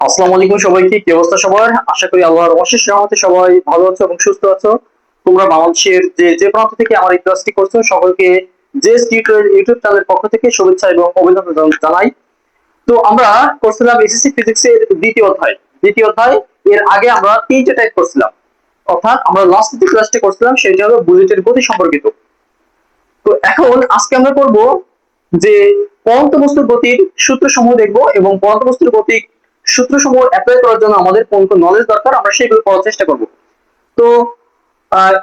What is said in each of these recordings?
আসসালামু আলাইকুম সবাইকে, কি অবস্থা সবার? আশা করি আল্লাহর অশেষ রহমতে সবাই ভালো আছো এবং সুস্থ আছো। তোমরা বাংলাদেশের যে যে প্রান্ত থেকে আমার এই ক্লাসটি করছো সকলকে যে টিউটোরিয়াল ইউটিউব চ্যানেলের পক্ষ থেকে শুভেচ্ছা এবং অভিনন্দন জানাই। তো আমরা করছিলাম এসএসসি ফিজিক্স এর দ্বিতীয় অধ্যায়। এর আগে আমরা তিনটে টাইপ করছিলাম, অর্থাৎ আমরা লাস্ট যে ক্লাসটি করছিলাম সেটা হলো বুলেটের গতি সম্পর্কিত। তো এখন আজকে আমরা করব যে পরন্ত বস্তুর গতির সূত্রসমূহ দেখব এবং পরন্ত বস্তুর গতির সূত্রসমূহ অ্যাপ্লাই করার জন্য আমাদের কোন কোন নলেজ দরকার আমরা সেগুলো পড়ার চেষ্টা করব। তো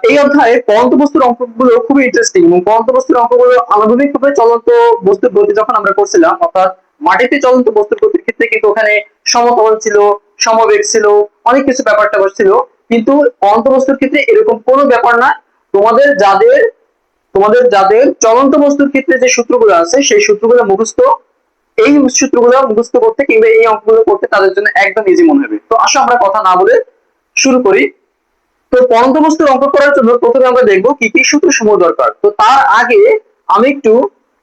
এই অধ্যায়ে পরন্ত বস্তুর অঙ্কগুলো খুবই ইন্টারেস্টিং এবং পরন্ত বস্তুর অঙ্কগুলো আনুভূমিকভাবে চলন্ত বস্তুর গতি যখন আমরা করছিলাম, অর্থাৎ মাটিতে চলন্ত বস্তুর গতির ক্ষেত্রে কিন্তু ওখানে সমতল ছিল, সমবেগ ছিল, অনেক কিছু ব্যাপারটা ছিল। কিন্তু পরন্ত বস্তুর ক্ষেত্রে এরকম কোনো ব্যাপার না। তোমাদের যাদের তোমাদের যাদের চলন্ত বস্তুর ক্ষেত্রে যে সূত্রগুলো আছে সেই সূত্রগুলো মুখস্থ, এই সূত্রগুলো মুখস্থ করতে কিংবা এই অঙ্কগুলো করতে তাদের জন্য একদম ইজি মনে হবে। তো আসো আমরা কথা না বলে শুরু করি। তো পরন্ত বস্তুর অঙ্ক করার জন্য প্রথমে আমরা দেখবো কি কি সূত্র সমূহ দরকার। তো তার আগে আমি একটু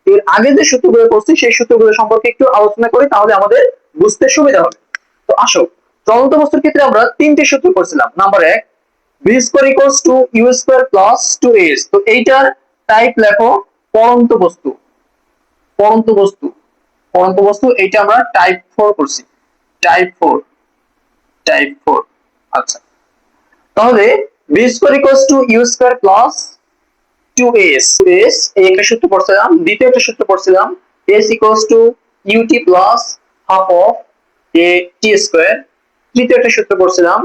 এর আগে যে সূত্রগুলো করছি সেই সূত্রগুলো সম্পর্কে একটু আলোচনা করি, তাহলে আমাদের বুঝতে সুবিধা হবে। তো আসো, চলন্ত বস্তুর ক্ষেত্রে আমরা তিনটে সূত্র করছিলাম। Number 1, v square equals to u square plus 2s। তো এইটার টাইপ লেখো পরন্ত বস্তু। পরন্ত বস্তু পরন্ত বস্তু এইটা আমরা টাইপ 4 করছি। টাইপ 4 আচ্ছা, তাহলে v square equals to u square plus 2s। এই একটা সূত্র পড়ছিলাম। দ্বিতীয় একটা সূত্র পড়ছিলাম s equals to ut plus half of a t square. তৃতীয় একটা সূত্র পড়ছিলাম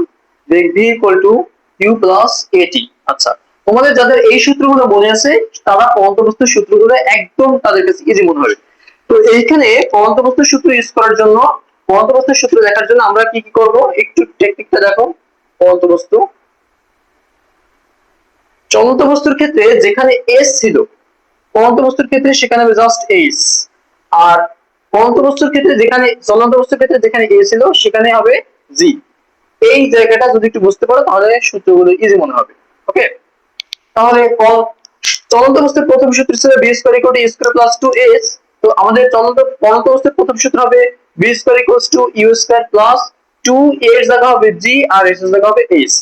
v equal to u plus at। আচ্ছা, তোমাদের যাদের এই সূত্রগুলো মনে আছে তারা পরন্ত বস্তুর সূত্রগুলো একদম তাদের কাছে ইজি মনে হবে। তো এইখানে পরন্ত বস্তুর সূত্র ইউজ করার জন্য, পরন্ত বস্তুর সূত্র লেখার জন্য আমরা কি কি করব একটু টেকনিকটা দেখো। পরন্ত বস্তু, চলন্ত বস্তুর ক্ষেত্রে যেখানে এস ছিল, পরন্ত বস্তুর ক্ষেত্রে সেখানে হবে জাস্ট এইচ। আর পরন্ত বস্তুর ক্ষেত্রে যেখানে, চলন্ত বস্তুর ক্ষেত্রে যেখানে এ ছিল সেখানে হবে জি। এই জায়গাটা যদি একটু বুঝতে পারো তাহলে সূত্রগুলো ইজি মনে হবে। ওকে, তাহলে চলন্ত বস্তুর প্রথম সূত্র ছিল v square equal to a square plus 2s। তো আমাদের পরন্ত বস্তুর প্রথম সূত্র হবে v square equal to u square plus 2 এর জায়গা হবে জি আর এস এর জায়গা হবে H.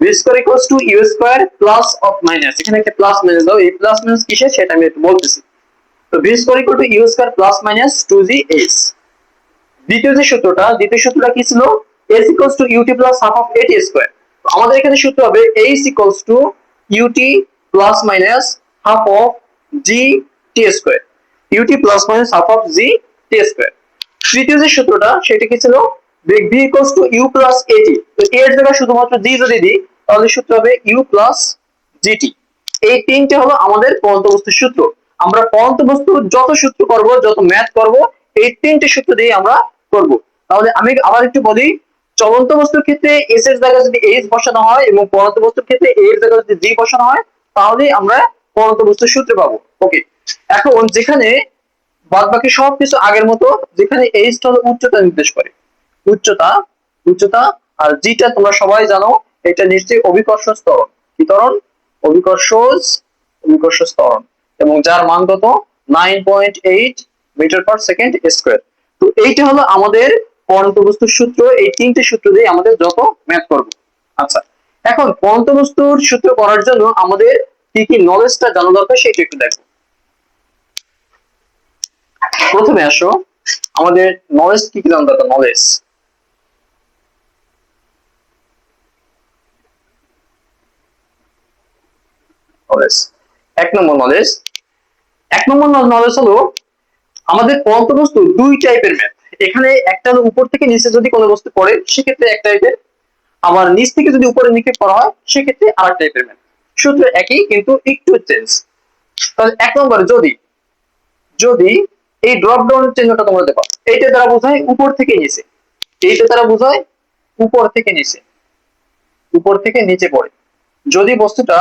V square equal to u square plus of minus, এখানে একটা প্লাস মাইনাস দাও, এই প্লাস মাইনাস কিসের সেটা আমি একটু বলতেছি। তো v square equal to u square plus minus 2gh। দ্বিতীয় সূত্রটা কি ছিল? s equal to ut plus half of at square. তো আমাদের এখানে সূত্র হবে h equal to ut plus minus half of gt square. ut plus minus half of gt square. তৃতীয় যে সূত্রটা সেটা কি ছিল? বেগ v equal to u plus at। তো এর জায়গায় শুধুমাত্র g যদি দিই তাহলে সূত্র হবে u প্লাস gt। এই তিনটে হলো আমাদের পরন্ত বস্তুর সূত্র। আমরা পরন্ত বস্তুর যত সূত্র করব, যত ম্যাথ করব, এই তিনটে সূত্র দিয়ে আমরা করব। তাহলে আমি আবার একটু বলি, চলন্ত বস্তুর ক্ষেত্রে এস এর জায়গায় যদি এইচ বসানো হয় এবং পরন্ত বস্তুর ক্ষেত্রে এ এর জায়গায় যদি জি বসানো হয় তাহলে আমরা পরন্ত বস্তুর সূত্র পাবো। ওকে, এখন যেখানে বাদ বাকি সবকিছু আগের মতো, যেখানে এইচ হলো উচ্চতা নির্দেশ করে, উচ্চতা উচ্চতা আর জিটা তোমরা সবাই জানো, এটা নিশ্চয়ই অভিকর্ষ ত্বরণ। কি ত্বরণ? অভিকর্ষ অভিকর্ষ ত্বরণ, এবং যার মান কত? 9.8 মিটার পার সেকেন্ড স্কয়ার। তো এইটা হলো আমাদের পরন্ত বস্তুর সূত্র। এই তিনটে সূত্র দিয়ে আমাদের যত ম্যাথ করব। আচ্ছা, এখন পরন্ত বস্তুর সূত্র করার জন্য আমাদের কি কি নলেজটা জানা দরকার সেটা একটু দেখো। প্রথমে আসো, আমাদের নলেজ কি কি জানা দরকার। নলেজ, নলেজ এক নম্বর নলেজ, হলো আমাদের পরন্ত বস্তু দুই টাইপের ম্যাথ। এখানে একটা হলো উপর থেকে নিচে যদি কোনো বস্তু পড়ে সেক্ষেত্রে এক টাইপের, আবার নিচ থেকে যদি উপরে নিক্ষেপ করা হয় সেক্ষেত্রে আরেক টাইপের ম্যাথ। সূত্র একই কিন্তু একটু চেঞ্জ। তাহলে এক নম্বরে যদি যদি এই ড্রপ ডাউনের চিহ্নটা তোমরা দেখো, এইটা দ্বারা বোঝায় উপর থেকে নিচে, এইটা দ্বারা বোঝায় উপর থেকে নিচে, উপর থেকে নিচে পড়ে। যদি বস্তুটা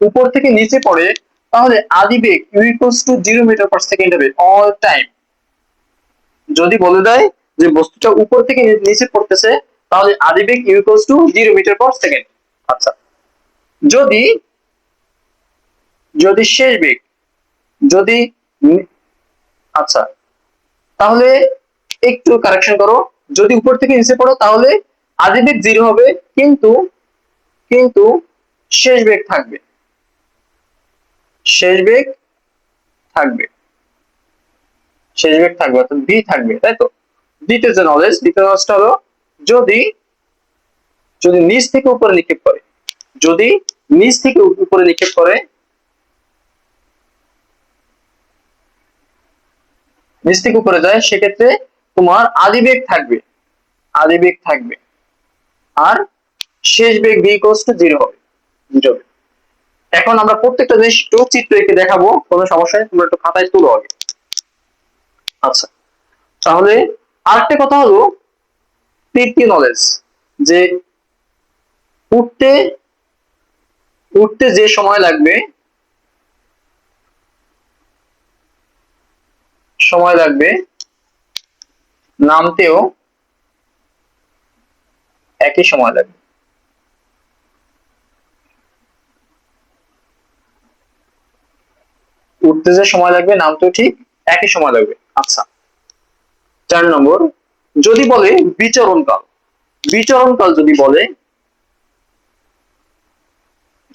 উপর থেকে নিচে পড়ে তাহলে আদিবেগ u equals to 0 metre per second হবে অল টাইম। যদি বলে দেয় যে বস্তুটা উপর থেকে নিচে পড়তেছে তাহলে আদিবেগ u equals to 0 metre per second. আচ্ছা, যদি যদি শেষ বেগ, যদি আচ্ছা, তাহলে একটু কারেকশন করো, যদি উপর থেকে নিচে পড়ো তাহলে আদি বেগ 0 হবে, কিন্তু কিন্তু শেষ বেগ থাকবে, শেষ বেগ থাকবে, শেষ বেগ থাকবে, অর্থাৎ ভি থাকবে, তাই তো। দ্বিতীয় নলেজটা হলো যদি যদি নিচ থেকে উপরে নিক্ষেপ করে, যদি নিচ থেকে উপরে নিক্ষেপ করে, নিচ থেকে উপরে যায়, সেক্ষেত্রে তোমার আদি বেগ থাকবে, আদি বেগ থাকবে, আর শেষ বেগ ভি ইকুয়ালস টু 0 হবে, 0 হবে। এখন আমরা প্রত্যেকটা জিনিস একটু চিত্র এঁকে দেখাবো, কোনো সমস্যা নেই, তোমরা একটু খাতায় তুলো আগে। আচ্ছা, তাহলে আরেকটা কথা হলো তৃতীয় নলেজ, যে উঠতে উঠতে যে সময় লাগবে, সময় লাগবে, নামতেও একই সময় লাগবে। উঠতে যে সময় লাগবে, নামতেও ঠিক একই সময় লাগবে। আচ্ছা, 4 নম্বর, যদি বলে বিচরণকাল, বিচরণকাল যদি বলে,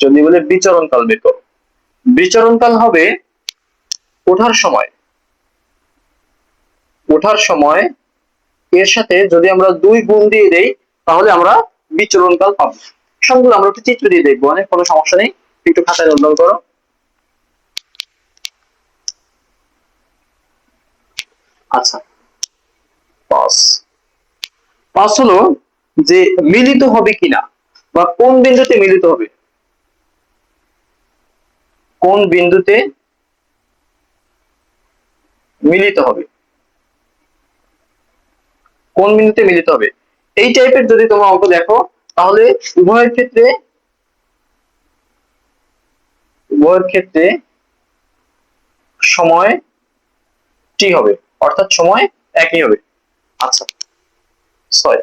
যদি বলে বিচরণকাল বের করো, বিচরণকাল হবে ওঠার সময়, ওঠার সময় এর সাথে যদি আমরা 2 গুণ দিয়ে দেই তাহলে আমরা বিচরণকাল পাবো। সবগুলো আমরা একটু চিত্র দিয়ে দেখবো, অনেক কোনো সমস্যা নেই, একটু খাতায় নোট করো। আচ্ছা, পাস পাস হলো যে মিলিত হবে কিনা, বা কোন বিন্দুতে মিলিত হবে, কোন বিন্দুতে মিলিত হবে, কোন বিন্দুতে মিলিত হবে, এই টাইপের যদি তোমরা অঙ্ক দেখো তাহলে উভয়ের ক্ষেত্রে, উভয়ের ক্ষেত্রে সময় টি হবে, অর্থাৎ সময় একই হবে। আচ্ছা, 6,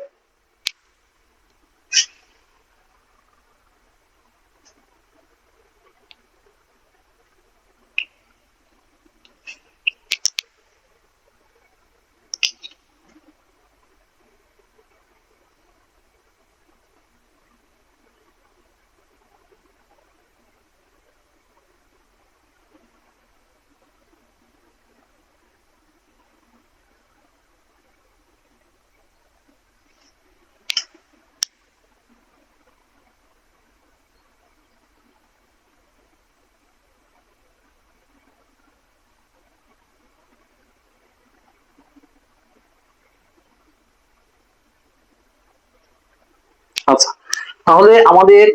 আচ্ছা, তাহলে আমাদের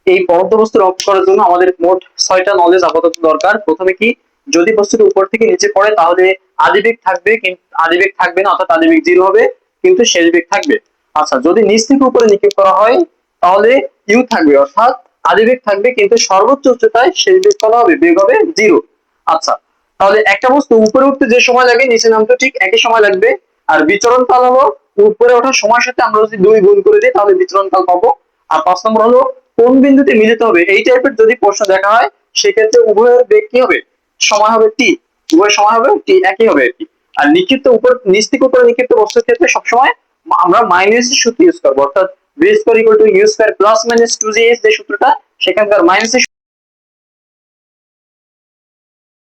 এই পরন্ত বস্তুর অঙ্ক করার জন্য আমাদের মোট 6টা নলেজ আপাতত দরকার। প্রথমে কি, যদি বস্তুটা উপর থেকে নিচে পড়ে তাহলে আদিবেগ থাকবে, কিন্তু আদিবেগ থাকবে না, অর্থাৎ আদিবেগ 0 হবে, কিন্তু শেষ বেগ থাকবে। আচ্ছা, যদি নিচ থেকে উপরে নিক্ষেপ করা হয় তাহলে ইউ থাকবে, অর্থাৎ আদিবেগ থাকবে, কিন্তু সর্বোচ্চ উচ্চতায় শেষ বেগ কত হবে, বেগ হবে 0। আচ্ছা, তাহলে একটা বস্তু উপরে উঠতে যে সময় লাগে নিচে নামতে ঠিক একই সময় লাগবে। আর বিচরণ কাল হলো উপরে ওঠার সময়ের সাথে আমরা যদি 2 গুণ করে দিই তাহলে বিচরণ কাল পাবো। আর 5 নম্বর হলো কোন বিন্দুতে মিলিত হবে, এই টাইপের যদি প্রশ্ন দেখা হয় সেক্ষেত্রে উভয়ের বেগ কি হবে, সময় হবে টি, উভয়ের সময় হবে টি, একই হবে আর কি। আর নিক্ষিপ্ত উপর নিচ থেকে উপরে নিক্ষিপ্ত বস্তুর ক্ষেত্রে সবসময় আমরা মাইনাস সূত্র ইউজ করবো, অর্থাৎ v square equal to u square plus minus 2js যে সূত্রটা, সেখানকার মাইনাস